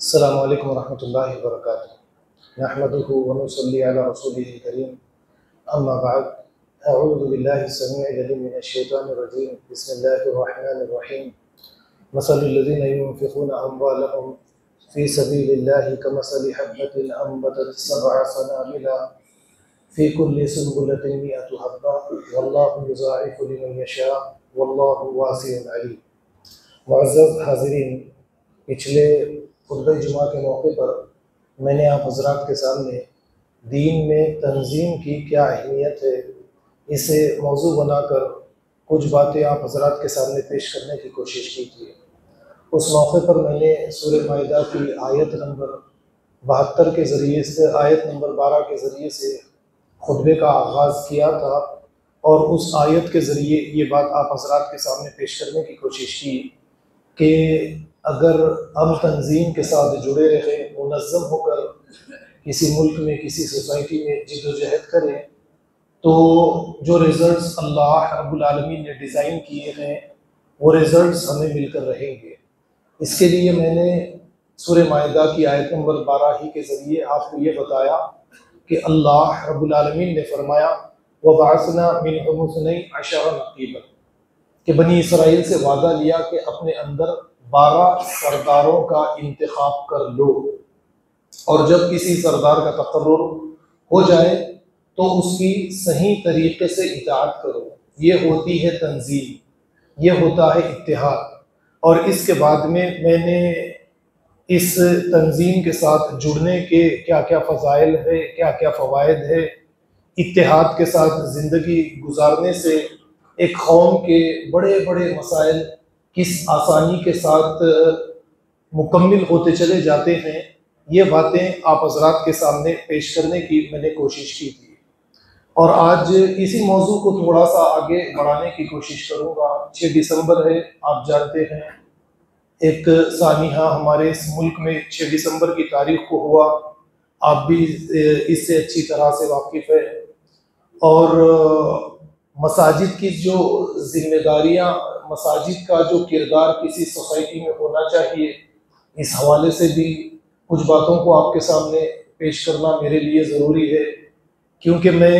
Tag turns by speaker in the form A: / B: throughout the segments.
A: अस्सलामु अलैकुम वरहमतुल्लाहि वबरकातुहू नहमदुहु व नुसल्ली अला रसूलिहिल करीम अम्मा बाद अऊज़ु बिल्लाहि समीइल अलीम मिनश शैतानिर रजीम बिस्मिल्लाहिर रहमानिर रहीम मसलुल लज़ीना युनफ़िक़ूना अम्वालहुम फ़ी सबीलिल्लाहि कमसलि हब्बतिन अंबतत सबअ सनाबिला फ़ी कुल्लि सुन्बुलतिन मिअतु हब्बा वल्लाहु युज़ाइफ़ु लिमन यशा वल्लाहु वासिउन अलीम। मुअज़्ज़ज़ हाज़िरीन, पिछले खुतबे जुमा के मौके पर मैंने आप हज़रात के सामने दीन में तंज़ीम की क्या अहमियत है, इसे मौजू बनाकर कुछ बातें आप हज़रात के सामने पेश करने की कोशिश की थी। उस मौके पर मैंने सूरह माइदा की आयत नंबर 72 के ज़रिए से आयत नंबर 12 के ज़रिए से खुतबे का आगाज़ किया था और उस आयत के ज़रिए ये बात आप हज़रात के सामने पेश करने की कोशिश की कि अगर हम तंज़ीम के साथ जुड़े रहें, मुनज़्ज़म होकर किसी मुल्क में किसी सोसाइटी में जिद्दोजहद करें, तो जो रिज़ल्ट्स अल्लाह रब्बुल आलमीन ने डिज़ाइन किए हैं वो रिज़ल्ट्स हमें मिलकर रहेंगे। इसके लिए मैंने सूरह माइदा की आयत नंबर 12 ही के ज़रिए आपको ये बताया कि अल्लाह रब्बुल आलमीन ने फरमाया वबअसना मिनहुम इस्नई अशरा नक़ीबा, कि बनी इसराइल से वादा लिया कि अपने अंदर 12 सरदारों का इंतखाब कर लो, और जब किसी सरदार का तकर्रुर हो जाए तो उसकी सही तरीके से इताअत करो। ये होती है तंज़ीम, ये होता है इत्तेहाद। और इसके बाद में मैंने इस तंज़ीम के साथ जुड़ने के क्या क्या फ़ज़ाइल है, क्या क्या फ़वाइद है, इत्तेहाद के साथ ज़िंदगी गुजारने से एक कौम के बड़े बड़े मसाइल किस आसानी के साथ मुकम्मिल होते चले जाते हैं, ये बातें आप हज़रात के सामने पेश करने की मैंने कोशिश की थी। और आज इसी मौजू को थोड़ा सा आगे बढ़ाने की कोशिश करूँगा। 6 दिसंबर है, आप जानते हैं, एक सानिहा हमारे इस मुल्क में 6 दिसंबर की तारीख को हुआ। आप भी इससे अच्छी तरह से वाकिफ़ है। और मसाजिद की जो जिम्मेदारियाँ, मसाजिद का जो किरदार किसी सोसाइटी में होना चाहिए, इस हवाले से भी कुछ बातों को आपके सामने पेश करना मेरे लिए ज़रूरी है, क्योंकि मैं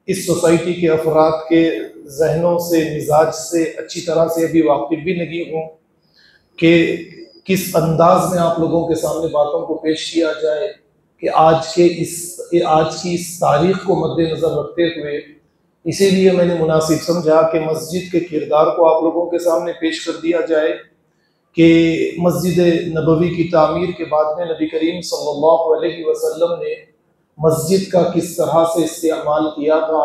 A: इस सोसाइटी के अफराद के जहनों से, मिजाज से अच्छी तरह से अभी वाकिफ़ भी नहीं हूँ कि किस अंदाज में आप लोगों के सामने बातों को पेश किया जाए कि आज की इस तारीख़ को मद्देनज़र रखते हुए। इसीलिए मैंने मुनासिब समझा कि मस्जिद के किरदार को आप लोगों के सामने पेश कर दिया जाए कि मस्जिद नबवी की तामीर के बाद में नबी करीम सल्लल्लाहु अलैहि वसल्लम ने मस्जिद का किस तरह से इस्तेमाल किया था,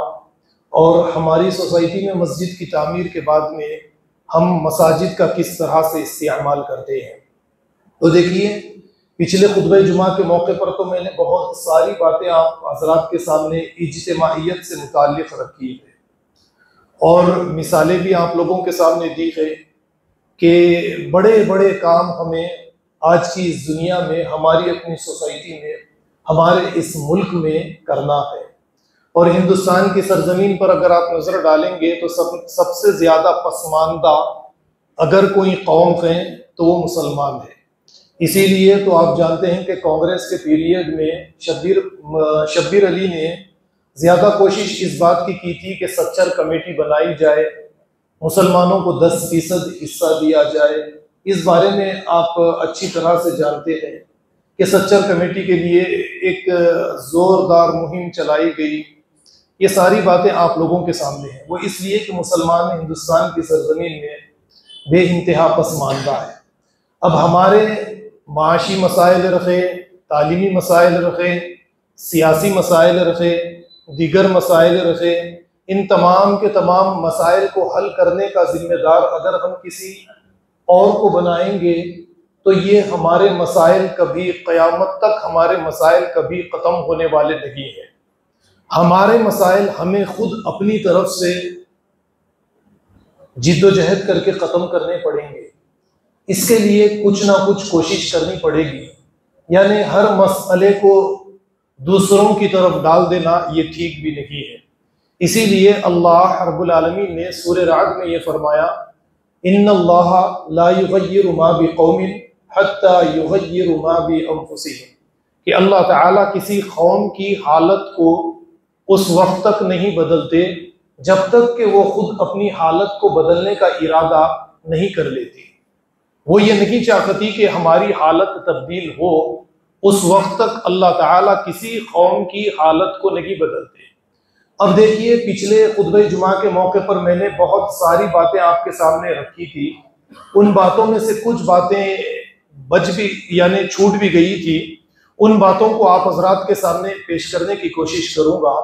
A: और हमारी सोसाइटी में मस्जिद की तामीर के बाद में हम मसाजिद का किस तरह से इस्तेमाल करते हैं। तो देखिए, पिछले खुतबे जुमा के मौके पर तो मैंने बहुत सारी बातें आप हज़रात के सामने इज्तिमाइयत से मुताल्लिक़ रखी है और मिसालें भी आप लोगों के सामने दी है कि बड़े बड़े काम हमें आज की इस दुनिया में, हमारी अपनी सोसाइटी में, हमारे इस मुल्क में करना है। और हिंदुस्तान की सरजमीन पर अगर आप नज़र डालेंगे तो सबसे ज़्यादा पसमानदा अगर कोई कौम है तो वो मुसलमान है। इसीलिए तो आप जानते हैं कि कांग्रेस के पीरियड में शब्बीर अली ने ज़्यादा कोशिश इस बात की थी कि सच्चर कमेटी बनाई जाए, मुसलमानों को 10% हिस्सा दिया जाए। इस बारे में आप अच्छी तरह से जानते हैं कि सच्चर कमेटी के लिए एक ज़ोरदार मुहिम चलाई गई। ये सारी बातें आप लोगों के सामने हैं। वो इसलिए कि मुसलमान हिंदुस्तान की सरजमीन में बेइंतहा पसमानदा है। अब हमारे माशी मसाइल रखे, तालीमी मसाइल रखे, सियासी मसाइल रखे, दीगर मसाइल रखे, इन तमाम के तमाम मसाइल को हल करने का ज़िम्मेदार अगर हम किसी और को बनाएंगे तो ये हमारे मसाइल कभी, क़यामत तक हमारे मसाइल कभी ख़त्म होने वाले नहीं हैं। हमारे मसाइल हमें खुद अपनी तरफ से जिद्दोजहद करके ख़त्म करने पड़ेंगे। इसके लिए कुछ ना कुछ कोशिश करनी पड़ेगी। यानी हर मसले को दूसरों की तरफ डाल देना ये ठीक भी नहीं है। इसीलिए अल्लाह रब्बुल आलमीन ने सूरह राद में ये फरमाया, इन्नल्लाह ला युग़य्यिरु मा बिक़ौमिन हत्ता युगय्यिरु मा बिअन्फुसिहिम, कि अल्लाह ताला किसी कौम की हालत को उस वक्त तक नहीं बदलते जब तक कि वो खुद अपनी हालत को बदलने का इरादा नहीं कर लेती। वो ये नहीं चाहती कि हमारी हालत तब्दील हो, उस वक्त तक अल्लाह ताला किसी कौम की हालत को नहीं बदलते। अब देखिए, पिछले खुतबे जुमा के मौके पर मैंने बहुत सारी बातें आपके सामने रखी थी। उन बातों में से कुछ बातें बच भी यानी छूट भी गई थी। उन बातों को आप हजरात के सामने पेश करने की कोशिश करूंगा।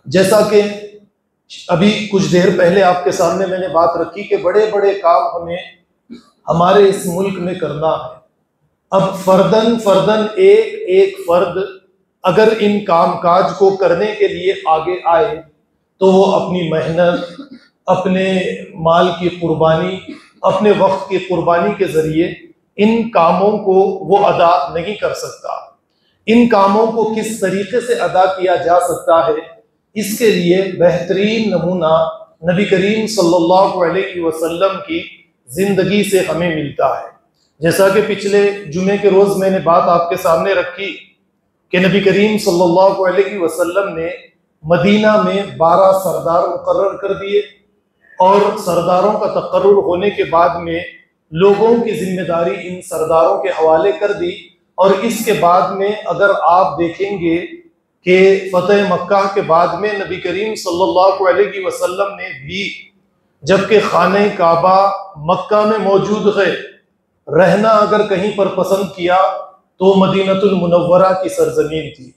A: जैसा कि अभी कुछ देर पहले आपके सामने मैंने बात रखी कि बड़े बड़े काम हमें हमारे इस मुल्क में करना है। अब फर्दन फर्दन एक एक फर्द अगर इन कामकाज को करने के लिए आगे आए तो वो अपनी मेहनत, अपने माल की कुर्बानी, अपने वक्त की कुर्बानी के जरिए इन कामों को वो अदा नहीं कर सकता। इन कामों को किस तरीके से अदा किया जा सकता है, इसके लिए बेहतरीन नमूना नबी करीम सल्लल्लाहु अलैहि वसल्लम की जिंदगी से हमें मिलता है। जैसा कि पिछले जुमे के रोज मैंने बात आपके सामने रखी कि नबी करीम सल्लल्लाहु अलैहि वसल्लम ने मदीना में 12 सरदार मुकर्रर कर दिए और सरदारों का तकर्रुर होने के बाद में लोगों की जिम्मेदारी इन सरदारों के हवाले कर दी। और इसके बाद में अगर आप देखेंगे कि फतेह मक्का के बाद में नबी करीम सल्लल्लाहु अलैहि वसल्लम ने भी, जबकि खाने काबा मक्का में मौजूद है, रहना अगर कहीं पर पसंद किया तो मदीनतुल मुनव्वरा की सरजमीन थी।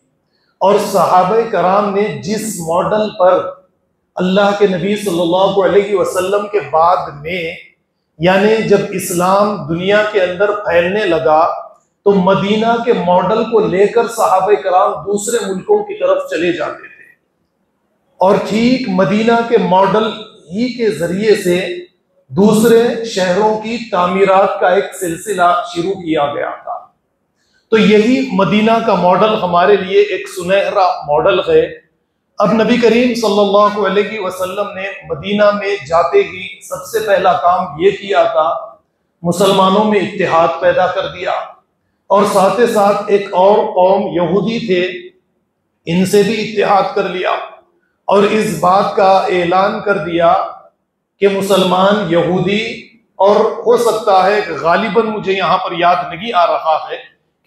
A: और सहाबे कराम ने जिस मॉडल पर अल्लाह के नबी सल्लल्लाहु अलैहि वसल्लम के बाद में, यानी जब इस्लाम दुनिया के अंदर फैलने लगा, तो मदीना के मॉडल को लेकर सहाबे कराम दूसरे मुल्कों की तरफ चले जाते थे और ठीक मदीना के मॉडल ही के जरिए से दूसरे शहरों की तामीरात का एक सिलसिला शुरू किया गया था। तो यही मदीना का मॉडल हमारे लिए एक सुनहरा मॉडल है। अब नबी करीम सल्लल्लाहु अलैहि वसल्लम ने मदीना में जाते ही सबसे पहला काम ये किया था, मुसलमानों में इत्तेहाद पैदा कर दिया और साथ ही साथ एक और कौम यहूदी थे, इनसे भी इत्तेहाद कर लिया और इस बात का ऐलान कर दिया कि मुसलमान, यहूदी और हो सकता है गालिबन मुझे यहाँ पर याद नहीं आ रहा है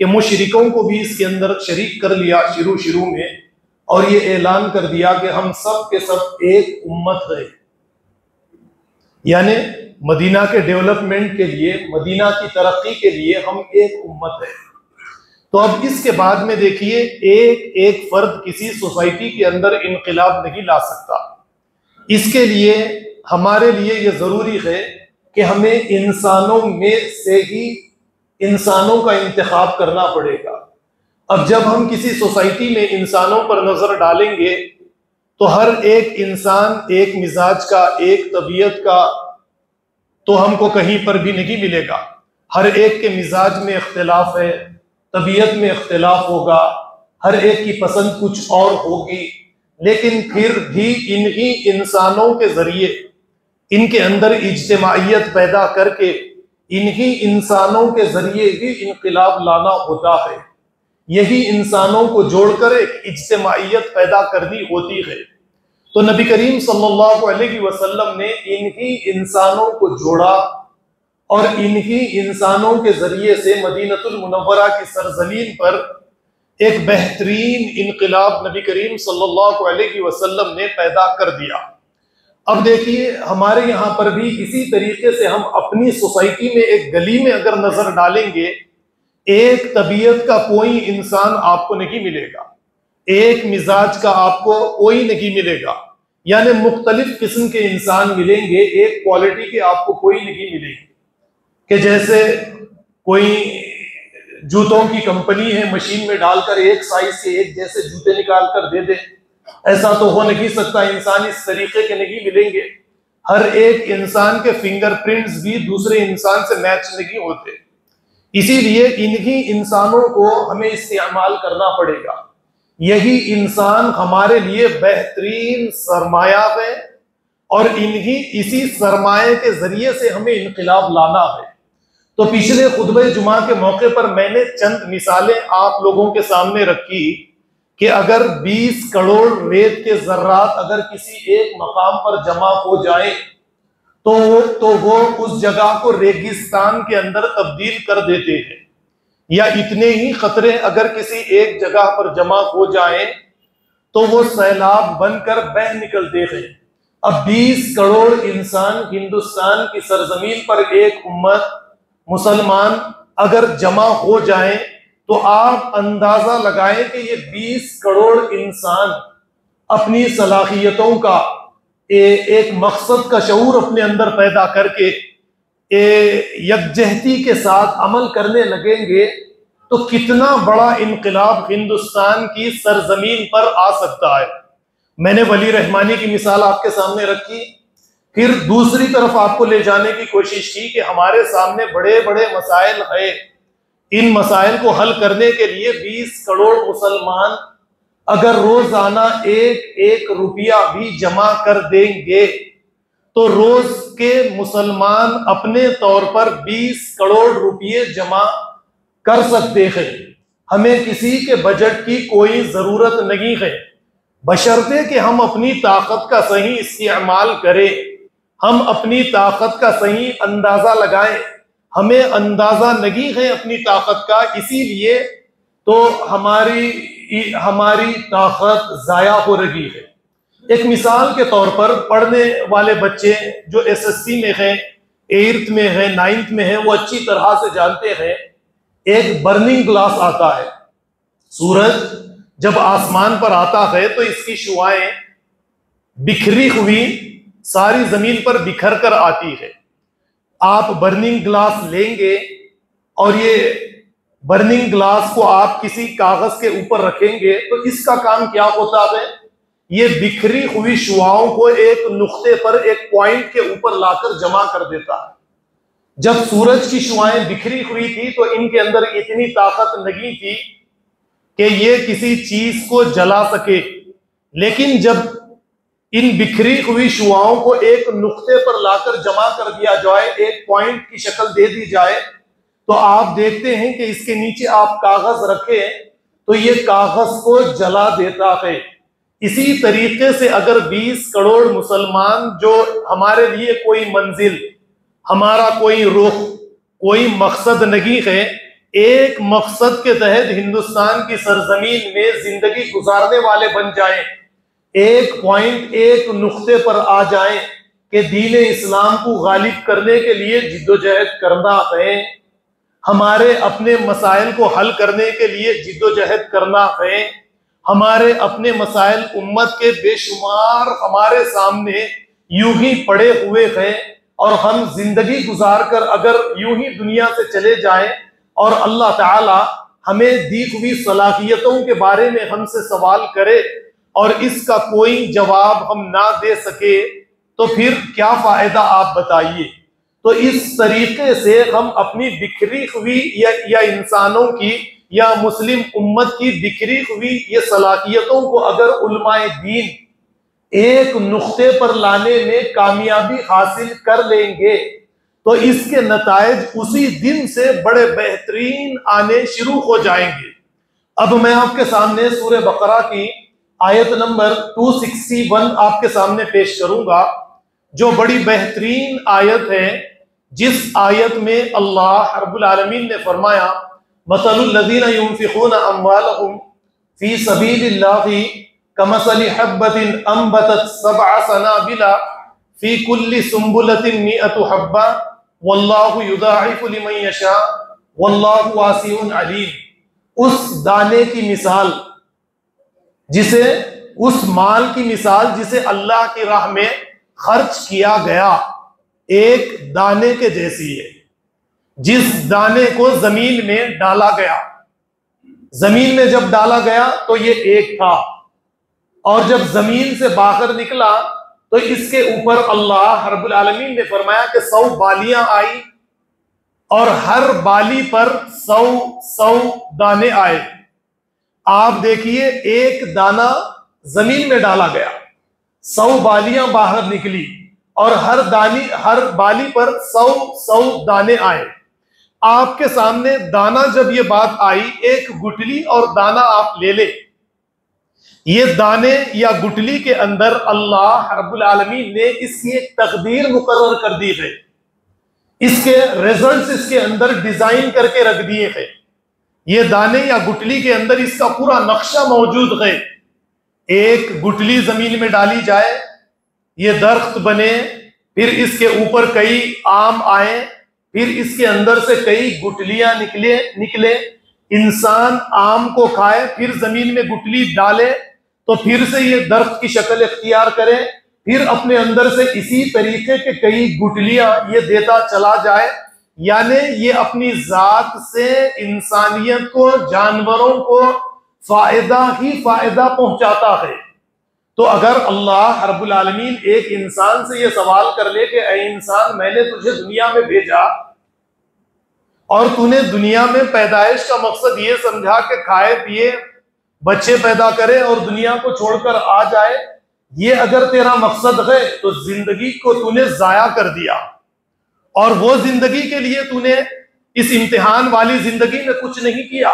A: कि मुशरिकों को भी इसके अंदर शरीक कर लिया शुरू में, और ये ऐलान कर दिया कि हम सब के सब एक उम्मत है। यानी मदीना के डेवलपमेंट के लिए, मदीना की तरक्की के लिए हम एक उम्मत है। तो अब इसके बाद में देखिए, एक एक फर्द किसी सोसाइटी के अंदर इनकलाब नहीं ला सकता। इसके लिए हमारे लिए ये जरूरी है कि हमें इंसानों में से ही इंसानों का इंतखाब करना पड़ेगा। अब जब हम किसी सोसाइटी में इंसानों पर नजर डालेंगे तो हर एक इंसान एक मिजाज का, एक तबीयत का तो हमको कहीं पर भी नहीं मिलेगा। हर एक के मिजाज में इख्तिलाफ है, तबीयत में इख्तिलाफ होगा, हर एक की पसंद कुछ और होगी, लेकिन फिर भी इन्हीं इंसानों के जरिए इनके अंदर इज्तिमाइयत पैदा करके इन्हीं इंसानों के जरिए ही इनकलाब लाना होता है। यही इंसानों को जोड़कर एक इज्तिमाइयत पैदा करनी होती है। तो नबी करीम सल्लल्लाहु अलैहि वसल्लम ने इन्हीं इंसानों को जोड़ा और इन्हीं इंसानों के जरिए से मदीनतुल मुनव्वरा की सरजमीन पर एक बेहतरीन इनकलाब नबी करीम सल्लल्लाहु अलैहि वसल्लम ने पैदा कर दिया। अब देखिए, हमारे यहाँ पर भी इसी तरीके से हम अपनी सोसाइटी में एक गली में अगर नजर डालेंगे, एक तबीयत का कोई इंसान आपको नहीं मिलेगा, एक मिजाज का आपको कोई नहीं मिलेगा, यानी मुख्तलिफ किस्म के इंसान मिलेंगे, एक क्वालिटी के आपको कोई नहीं मिलेगी। कि जैसे कोई जूतों की कंपनी है, मशीन में डालकर एक साइज के एक जैसे जूते निकाल कर दे दे, ऐसा तो हो नहीं सकता। इंसान इस तरीके के नहीं मिलेंगे। हर एक इंसान के फिंगरप्रिंट्स भी दूसरे इंसान से मैच नहीं होते। इसीलिए इन्हीं इंसानों को हमें इस्तेमाल करना पड़ेगा। यही इंसान हमारे लिए बेहतरीन सरमाया है और इन्हीं इसी सरमाए के जरिए से हमें इनकलाब लाना है। तो पिछले खुतबे जुमा के मौके पर मैंने चंद मिसालें आप लोगों के सामने रखी कि अगर 20 करोड़ रेत के जर्रात अगर किसी एक मकाम पर जमा हो जाए तो वो उस जगह को रेगिस्तान के अंदर तब्दील कर देते हैं। या इतने ही खतरे अगर किसी एक जगह पर जमा हो जाए तो वो सैलाब बनकर बह निकलते हैं। अब 20 करोड़ इंसान हिंदुस्तान की सरजमीन पर एक उम्मत मुसलमान अगर जमा हो जाए तो आप अंदाजा लगाएं कि ये 20 करोड़ इंसान अपनी सलाहियतों का एक मकसद का शऊर अपने अंदर पैदा करके यकजहती के साथ अमल करने लगेंगे तो कितना बड़ा इनकलाब हिंदुस्तान की सरजमीन पर आ सकता है। मैंने वली रहमानी की मिसाल आपके सामने रखी, फिर दूसरी तरफ आपको ले जाने की कोशिश की कि हमारे सामने बड़े बड़े मसाइल है, इन मसाइल को हल करने के लिए 20 करोड़ मुसलमान अगर रोजाना एक रुपया भी जमा कर देंगे तो रोज के मुसलमान अपने तौर पर 20 करोड़ रुपये जमा कर सकते हैं। हमें किसी के बजट की कोई जरूरत नहीं है, बशर्ते कि हम अपनी ताकत का सही इस्तेमाल करें, हम अपनी ताकत का सही अंदाजा लगाएं। हमें अंदाजा नहीं है अपनी ताकत का, इसीलिए तो हमारी ताकत जाया हो रही है। एक मिसाल के तौर पर पढ़ने वाले बच्चे जो एसएससी में हैं, 8th में है, 9th में है, वो अच्छी तरह से जानते हैं एक बर्निंग ग्लास आता है। सूरज जब आसमान पर आता है तो इसकी शुआएं बिखरी हुई सारी जमीन पर बिखर कर आती है। आप बर्निंग ग्लास लेंगे और ये बर्निंग ग्लास को आप किसी कागज के ऊपर रखेंगे तो इसका काम क्या होता है, ये बिखरी हुई शुआओं को एक नुक्ते पर, एक पॉइंट के ऊपर लाकर जमा कर देता है। जब सूरज की शुआएं बिखरी हुई थी तो इनके अंदर इतनी ताकत नहीं थी कि ये किसी चीज को जला सके, लेकिन जब इन बिखरी हुई शुआओं को एक नुक्ते पर लाकर जमा कर दिया जाए, एक पॉइंट की शक्ल दे दी जाए, तो आप देखते हैं कि इसके नीचे आप कागज रखें तो ये कागज को जला देता है। इसी तरीके से अगर 20 करोड़ मुसलमान जो हमारे लिए कोई मंजिल, हमारा कोई रुख, कोई मकसद नहीं है, एक मकसद के तहत हिंदुस्तान की सरजमीन में जिंदगी गुजारने वाले बन जाएं, एक पॉइंट, एक नुक्ते पर आ जाएं कि दीन इस्लाम को गालिब करने के लिए जिद्दोजहद करना है, हमारे अपने मसाइल को हल करने के लिए जिद्दोजहद करना है, हमारे अपने मसाइल उम्मत के बेशुमार हमारे सामने यूं ही पड़े हुए हैं और हम जिंदगी गुजार कर अगर यूं ही दुनिया से चले जाएं और अल्लाह ताला हमें दी हुई सलाहियतों के बारे में हमसे सवाल करे और इसका कोई जवाब हम ना दे सके तो फिर क्या फायदा, आप बताइए। तो इस तरीके से हम अपनी बिखरी हुई या इंसानों की या मुस्लिम उम्मत की बिखरी हुई ये सलाहियतों को अगर उलमाए दीन एक नुक्ते पर लाने में कामयाबी हासिल कर लेंगे तो इसके नतायज उसी दिन से बड़े बेहतरीन आने शुरू हो जाएंगे। अब मैं आपके सामने सूरह बकरा की आयत नंबर 261 आपके सामने पेश करूंगा, जो बड़ी बेहतरीन आयत है, जिस आयत में अल्लाह रब्बुल आलमीन ने फरमाया मसलुल लज़ीना युनफ़िक़ूना अम्वालहुम फ़ी सबीलिल्लाहि कमसलि हब्बतिन अंबतत सबअ सनाबिला फ़ी कुल्ली सुंबुलतिन मिअतु हब्बा वल्लाहु युदाइफु लिमन यशा वल्लाहु वासिउन अलीम। उस दाने की मिसाल, जिसे उस माल की मिसाल जिसे अल्लाह की राह में खर्च किया गया, एक दाने के जैसी है। जिस दाने को जमीन में डाला गया, जमीन में जब डाला गया तो ये एक था, और जब जमीन से बाहर निकला तो इसके ऊपर अल्लाह रब्बुल आलमीन ने फरमाया कि 100 बालियां आई और हर बाली पर 100 दाने आए। आप देखिए, एक दाना जमीन में डाला गया, 100 बालियां बाहर निकली और हर बाली पर 100 दाने आए। आपके सामने दाना, जब ये बात आई, एक गुठली और दाना आप ले ले, ये दाने या गुठली के अंदर अल्लाह रब्बुल आलमीन ने इसकी एक तकदीर मुकर्रर कर दी है, इसके रिजल्ट्स इसके अंदर डिजाइन करके रख दिए हैं। ये दाने या गुठली के अंदर इसका पूरा नक्शा मौजूद है। एक गुठली जमीन में डाली जाए, ये दरख्त बने, फिर इसके ऊपर कई आम आए, फिर इसके अंदर से कई गुठलियां निकले, इंसान आम को खाए, फिर जमीन में गुठली डाले तो फिर से ये दरख्त की शक्ल इख्तियार करे, फिर अपने अंदर से इसी तरीके के कई गुठलियां ये देता चला जाए। यानी ये अपनी जात से इंसानियत को, जानवरों को फायदा ही फायदा पहुंचाता है। तो अगर अल्लाह रब्बुल आलमीन एक इंसान से ये सवाल कर ले कि ऐ इंसान, मैंने तुझे दुनिया में भेजा और तूने दुनिया में पैदाइश का मकसद ये समझा कि खाए पिए, बच्चे पैदा करे और दुनिया को छोड़कर आ जाए, ये अगर तेरा मकसद है तो जिंदगी को तूने जाया कर दिया। और वो जिंदगी के लिए तूने इस इम्तिहान वाली जिंदगी में कुछ नहीं किया,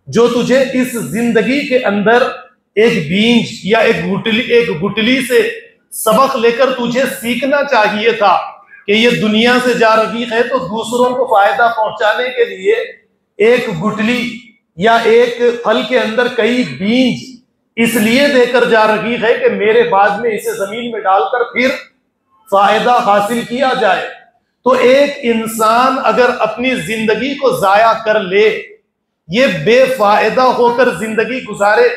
A: जो तुझे इस जिंदगी के अंदर एक बीज या एक गुठली से सबक लेकर तुझे सीखना चाहिए था कि ये दुनिया से जा रही है तो दूसरों को फायदा पहुंचाने के लिए एक गुठली या एक फल के अंदर कई बीज इसलिए देकर जा रही है कि मेरे बाद में इसे जमीन में डालकर फिर फायदा हासिल किया जाए। तो एक इंसान अगर अपनी जिंदगी को जाया कर ले, ये बेफायदा होकर जिंदगी गुजारे,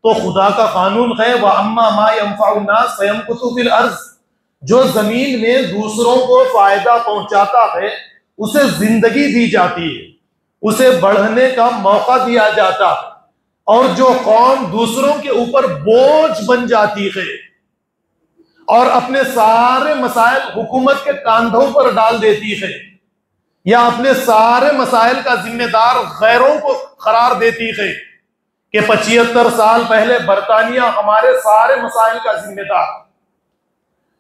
A: तो खुदा का कानून है वह अम्मा मा यंफउन नास फयमकुतु फिल अर्ज, जो जमीन में दूसरों को फायदा पहुंचाता है उसे जिंदगी दी जाती है, उसे बढ़ने का मौका दिया जाता है। और जो कौम दूसरों के ऊपर बोझ बन जाती है और अपने सारे मसाइल हुकूमत के कांधों पर डाल देती है, या अपने सारे मसाइल का जिम्मेदार गैरों को करार देती है कि 75 साल पहले बरतानिया हमारे सारे मसाइल का जिम्मेदार,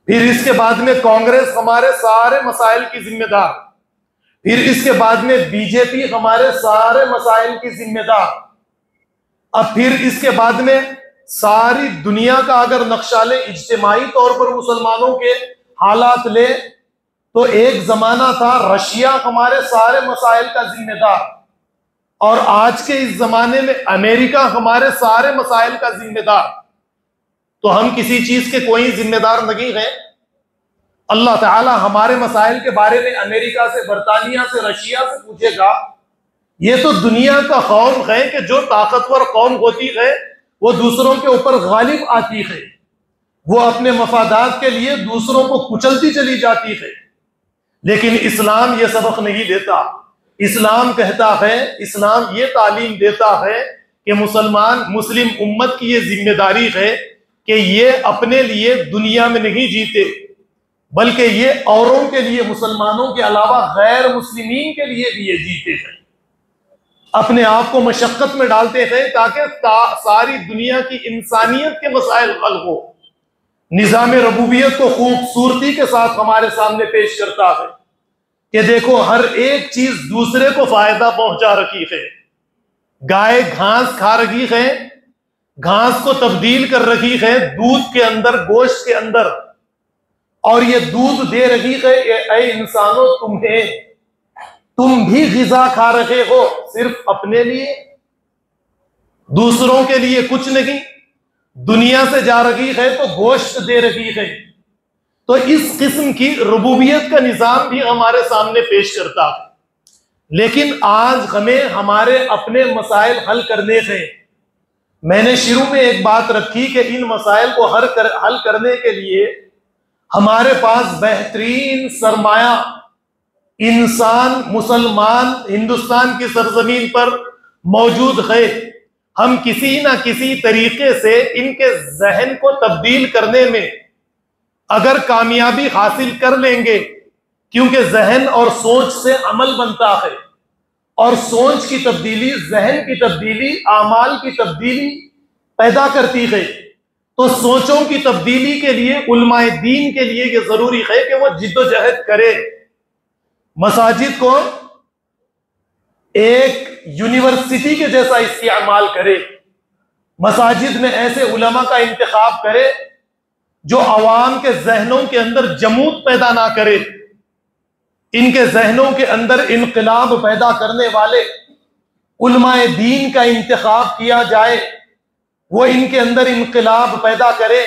A: फिर इसके बाद में कांग्रेस हमारे सारे मसाइल की जिम्मेदार, फिर इसके बाद में बीजेपी हमारे सारे मसाइल की जिम्मेदार, अब फिर इसके बाद में सारी दुनिया का अगर नक्शा ले, इज्तिमाई तौर पर मुसलमानों के हालात ले, तो एक जमाना था रशिया हमारे सारे मसाइल का जिम्मेदार, और आज के इस जमाने में अमेरिका हमारे सारे मसाइल का जिम्मेदार। तो हम किसी चीज के कोई जिम्मेदार नहीं है। अल्लाह ताला हमारे मसाइल के बारे में अमेरिका से, बरतानिया से, रशिया से पूछेगा। ये तो दुनिया का कौम है कि जो ताकतवर कौम होती है वो दूसरों के ऊपर गालिब आती है, वो अपने मफादात के लिए दूसरों को कुचलती चली जाती है। लेकिन इस्लाम ये सबक नहीं देता। इस्लाम कहता है, इस्लाम ये तालीम देता है कि मुस्लिम उम्मत की ये जिम्मेदारी है कि ये अपने लिए दुनिया में नहीं जीते, बल्कि ये औरों के लिए, मुसलमानों के अलावा गैर मुस्लिमीन के लिए भी ये जीते हैं, अपने आप को मशक्कत में डालते हैं ताकि सारी दुनिया की इंसानियत के मसाइल हल हो। निज़ाम रबूबियत को खूबसूरती के साथ हमारे सामने पेश करता है कि देखो हर एक चीज दूसरे को फायदा पहुंचा रखी है। गाय घास खा रही है, घास को तब्दील कर रही है दूध के अंदर, गोश्त के अंदर, और ये दूध दे रही है ऐ इंसानों तुम्हें, तुम भी ग़िज़ा खा रहे हो सिर्फ अपने लिए, दूसरों के लिए कुछ नहीं। दुनिया से जा रही है तो गोश्त दे रही है। तो इस किस्म की रुबूबियत का निजाम भी हमारे सामने पेश करता है। लेकिन आज हमें हमारे अपने मसाइल हल करने हैं। मैंने शुरू में एक बात रखी कि इन मसाइल को हल करने के लिए हमारे पास बेहतरीन सरमाया इंसान, मुसलमान हिंदुस्तान की सरजमीन पर मौजूद है। हम किसी ना किसी तरीके से इनके जहन को तब्दील करने में अगर कामयाबी हासिल कर लेंगे, क्योंकि जहन और सोच से अमल बनता है, और सोच की तब्दीली, जहन की तब्दीली, आमाल की तब्दीली पैदा करती है। तो सोचों की तब्दीली के लिए उलमाए दीन के लिए यह जरूरी है कि वह जिद्दोजहद करे। मसाजिद को एक यूनिवर्सिटी के जैसा इस्तेमाल करे, मसाजिद में ऐसे उलमा का इंतखाब करे जो अवाम के जहनों के अंदर जमूत पैदा ना करे, इनके जहनों के अंदर इनकलाब पैदा करने वाले उलमाए दीन का इंतखाब किया जाए, वो इनके अंदर इनकलाब पैदा करे।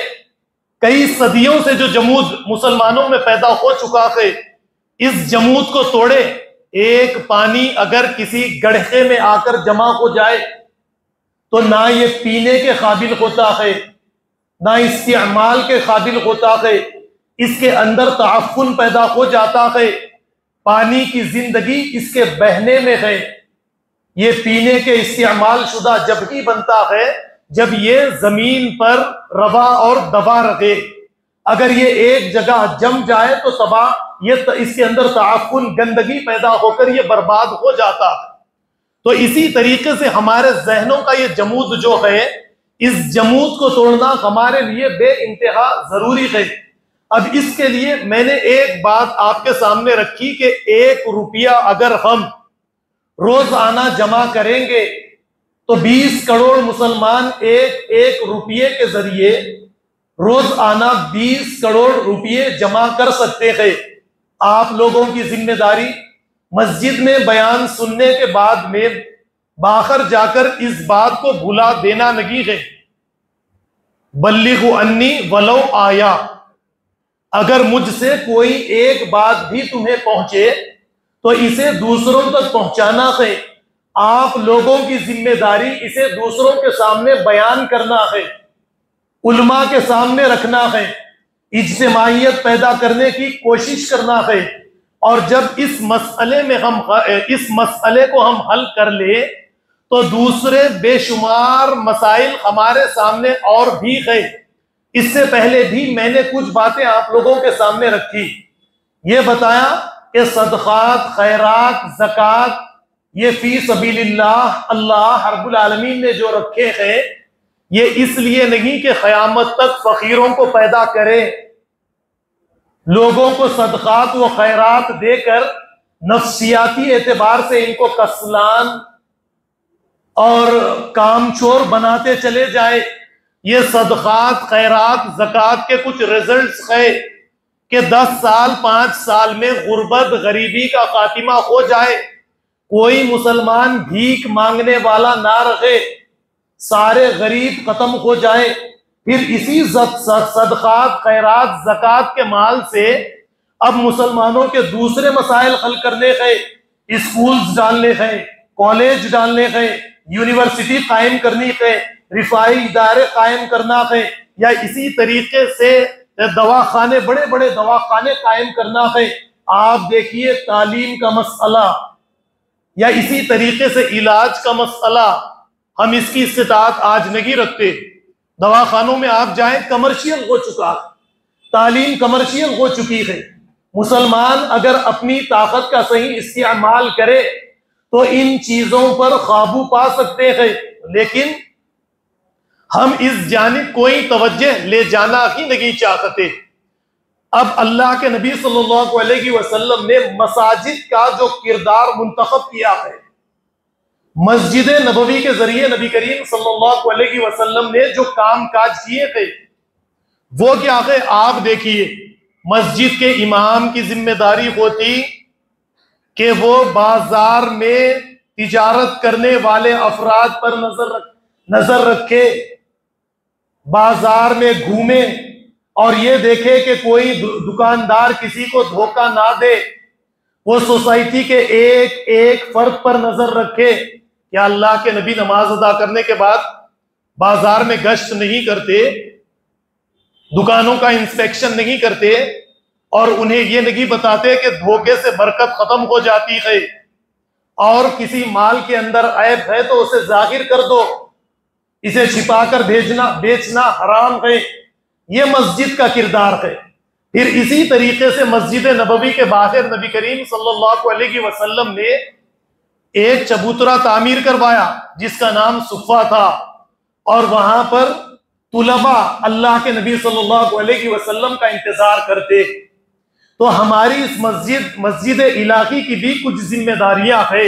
A: कई सदियों से जो जमूत मुसलमानों में पैदा हो चुका है, इस जमूत को तोड़े। एक पानी अगर किसी गड्ढे में आकर जमा हो जाए तो ना ये पीने के काबिल होता है, ना इस्तेमाल के काबिल होता है, इसके अंदर तअफ़्फ़ुन पैदा हो जाता है। पानी की जिंदगी इसके बहने में है। ये पीने के इस्तेमाल शुदा जब ही बनता है जब ये जमीन पर रवा और दबा रहे। अगर ये एक जगह जम जाए तो तबाह, ये इसके अंदर तअफ़्फ़ुन गंदगी पैदा होकर ये बर्बाद हो जाता है। तो इसी तरीके से हमारे जहनों का ये जमूद जो है, इस जमूद को तोड़ना हमारे लिए बेइंतहा जरूरी है। अब इसके लिए मैंने एक बात आपके सामने रखी कि 1 रुपया अगर हम रोजाना जमा करेंगे तो 20 करोड़ मुसलमान एक रुपये के जरिए रोजाना 20 करोड़ रुपये जमा कर सकते हैं। आप लोगों की जिम्मेदारी मस्जिद में बयान सुनने के बाद में बाहर जाकर इस बात को भुला देना नहीं है। बल्लिगु अन्नी वलो आया, अगर मुझसे कोई एक बात भी तुम्हें पहुंचे तो इसे दूसरों तक पहुंचाना है। आप लोगों की जिम्मेदारी इसे दूसरों के सामने बयान करना है, उलमा के सामने रखना है, इज्तिमाइयत पैदा करने की कोशिश करना है। और जब इस मसले को हम हल कर ले तो दूसरे बेशुमार मसाइल हमारे सामने और भी है। इससे पहले भी मैंने कुछ बातें आप लोगों के सामने रखी। ये बताया कि सदक़ात, खैरात, ज़कात ये फी सबीलिल्लाह अल्लाह रब्बुल आलमीन ने जो रखे हैं, ये इसलिए नहीं कि क़यामत तक फ़कीरों को पैदा करे। लोगों को सदक़ात व खैरात देकर नफ्सियाती एतबार से इनको कसलान और कामचोर बनाते चले जाए। ये सदक़ात, खैरात, ज़कात के कुछ रिजल्ट्स है कि 10 साल 5 साल में गुर्बत, गरीबी का खातिमा हो जाए, कोई मुसलमान भीख मांगने वाला ना रहे, सारे गरीब खत्म हो जाए। फिर इसी सदक़ात, खैरात, ज़कात के माल से अब मुसलमानों के दूसरे मसाइल हल करने हैं, स्कूल्स डालने हैं, कॉलेज डालने हैं, यूनिवर्सिटी कायम करनी है, रिफाई इदारे कायम करना है, या इसी तरीके से दवाखाने, बड़े बड़े दवाखाने कायम करना है। आप देखिए तालीम का मसला या इसी तरीके से इलाज का मसला, हम इसकी इस्तिताअत आज नहीं रखते। दवाखानों में आप जाएं, कमर्शियल हो चुका, तालीम कमर्शियल हो चुकी है। मुसलमान अगर अपनी ताकत का सही इस्तेमाल करे तो इन चीजों पर काबू पा सकते हैं, लेकिन हम इस जानिब कोई तवज्जो ले जाना ही नहीं चाहते। अब अल्लाह के नबी सल्लल्लाहु अलैहि वसल्लम ने मसाजिद का जो किरदार मुंतखब किया है, मस्जिद नबवी के जरिए नबी करीम सल्लल्लाहु अलैहि वसल्लम ने जो काम काज किए थे वो क्या है। आप देखिए, मस्जिद के इमाम की जिम्मेदारी होती कि वो बाजार में तिजारत करने वाले अफराद पर नजर रखे, बाजार में घूमे और ये देखे कि कोई दुकानदार किसी को धोखा ना दे। वो सोसाइटी के एक एक फर्द पर नजर रखे। क्या अल्लाह के नबी नमाज अदा करने के बाद बाजार में गश्त नहीं करते, दुकानों का इंस्पेक्शन नहीं करते और उन्हें ये नहीं बताते कि धोखे से बरकत खत्म हो जाती है और किसी माल के अंदर ऐब है तो उसे जाहिर कर दो, इसे छिपाकर बेचना हराम है। ये मस्जिद का किरदार है। फिर इसी तरीके से मस्जिद नबवी के बाहर नबी करीम सल्लल्लाहु अलैहि वसल्लम ने एक चबूतरा तामीर करवाया जिसका नाम सुफ़ा था, और वहां पर तुलबा अल्लाह के नबी सल्लल्लाहु अलैहि वसल्लम का इंतजार करते। तो हमारी इस मस्जिद इलाही की भी कुछ जिम्मेदारियां है।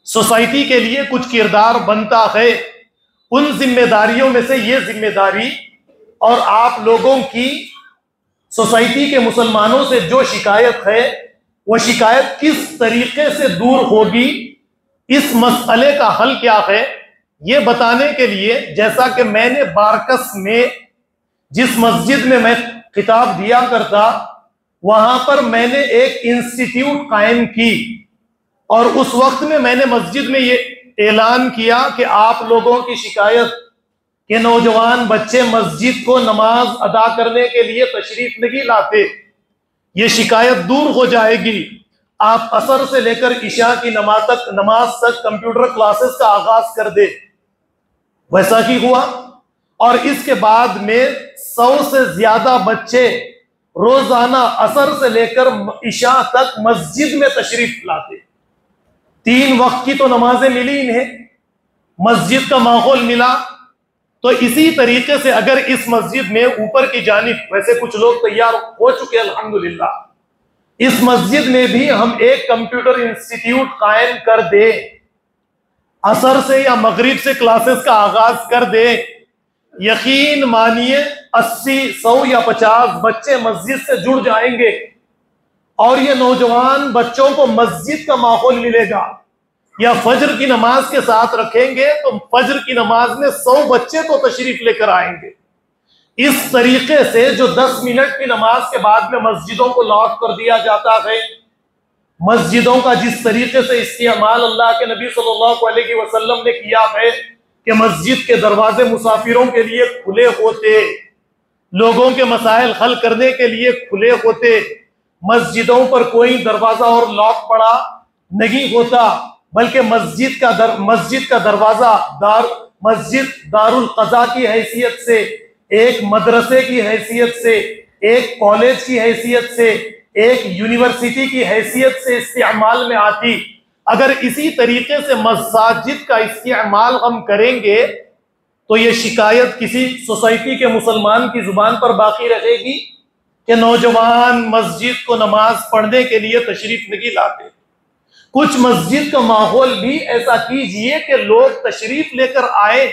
A: सोसाइटी के लिए कुछ किरदार बनता है। उन जिम्मेदारियों में से ये जिम्मेदारी और आप लोगों की सोसाइटी के मुसलमानों से जो शिकायत है वो शिकायत किस तरीके से दूर होगी, इस मसले का हल क्या है, ये बताने के लिए, जैसा कि मैंने बारकस में जिस मस्जिद में मैं खिताब दिया करता वहां पर मैंने एक इंस्टीट्यूट कायम की और उस वक्त में मैंने मस्जिद में ये ऐलान किया कि आप लोगों की शिकायत कि नौजवान बच्चे मस्जिद को नमाज अदा करने के लिए तशरीफ नहीं लाते, ये शिकायत दूर हो जाएगी। आप असर से लेकर इशा की नमाज तक कंप्यूटर क्लासेस का आगाज कर दे। वैसा ही हुआ और इसके बाद में 100 से ज्यादा बच्चे रोजाना असर से लेकर इशा तक मस्जिद में तशरीफ लाते। 3 वक्त की तो नमाजें मिली इन्हें, मस्जिद का माहौल मिला। तो इसी तरीके से अगर इस मस्जिद में ऊपर की जानिब, वैसे कुछ लोग तैयार हो चुके अल्हम्दुलिल्लाह, इस मस्जिद में भी हम एक कंप्यूटर इंस्टीट्यूट कायम कर दे, असर से या मगरिब से क्लासेस का आगाज कर दे, यकीन मानिए 80, 100 या 50 बच्चे मस्जिद से जुड़ जाएंगे और ये नौजवान बच्चों को मस्जिद का माहौल मिलेगा। या फजर की नमाज के साथ रखेंगे तो फजर की नमाज में 100 बच्चे तो तशरीफ लेकर आएंगे। इस तरीके से जो 10 मिनट की नमाज के बाद में मस्जिदों को लॉक कर दिया जाता है, मस्जिदों का जिस तरीके से इस्तेमाल अल्लाह के नबी सल्लल्लाहु अलैहि वसल्लम ने किया है कि मस्जिद के दरवाजे मुसाफिरों के लिए खुले होते, लोगों के मसाइल हल करने के लिए खुले होते, मस्जिदों पर कोई दरवाजा और लॉक पड़ा नहीं होता, बल्कि मस्जिद का दरवाजा मस्जिद दारुल क़ज़ा की हैसियत से, एक मदरसे की हैसियत से, एक कॉलेज की हैसियत से, एक यूनिवर्सिटी की हैसियत से इस्तेमाल में आती। अगर इसी तरीके से मसाजिद का इस्तेमाल हम करेंगे तो ये शिकायत किसी सोसाइटी के मुसलमान की जुबान पर बाकी रहेगी कि नौजवान मस्जिद को नमाज पढ़ने के लिए तशरीफ नहीं लाते। कुछ मस्जिद का माहौल भी ऐसा कीजिए कि लोग तशरीफ लेकर आए,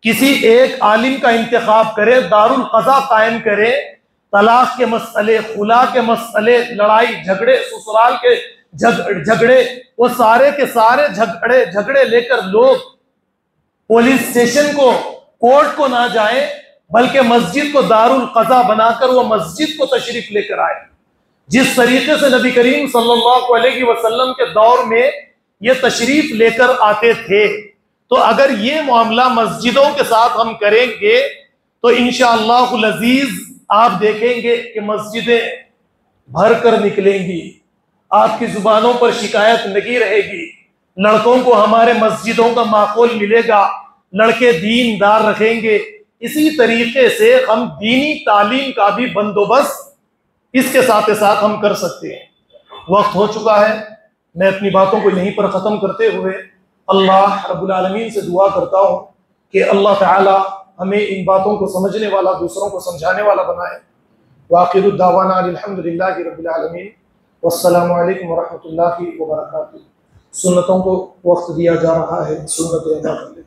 A: किसी एक आलिम का इंतखाब करे, दारुल क़ज़ा कायम करे, तलाक के मसले, खुला के मसले, लड़ाई झगड़े, ससुराल के झगड़े, वो सारे के सारे झगड़े लेकर लोग पुलिस स्टेशन को, कोर्ट को ना जाए, बल्कि मस्जिद को दारुल क़ज़ा बनाकर वो मस्जिद को तशरीफ लेकर आए। जिस तरीके से नबी करीम सल्लल्लाहु अलैहि वसल्लम के दौर में ये तशरीफ लेकर आते थे, तो अगर ये मामला मस्जिदों के साथ हम करेंगे तो इंशाअल्लाहुल अज़ीज़ आप देखेंगे कि मस्जिदें भर कर निकलेंगी, आपकी जुबानों पर शिकायत नहीं रहेगी, लड़कों को हमारे मस्जिदों का माहौल मिलेगा, लड़के दीनदार रखेंगे। इसी तरीके से हम दीनी तालीम का भी बंदोबस्त इसके साथ साथ हम कर सकते हैं। वक्त हो चुका है, मैं अपनी बातों को यहीं पर ख़त्म करते हुए अल्लाह रब्बुल आलमीन से दुआ करता हूँ कि अल्लाह ताला हमें इन बातों को समझने वाला, दूसरों को समझाने वाला बनाए। वाखिरु दावाना अल्हम्दुलिल्लाहि रब्बिल आलमीन, वस्सलामु अलैकुम वरहमतुल्लाहि वबरकातुहू। सुन्नतों को वक्त दिया जा रहा है, सुन्नत अदा कर लें।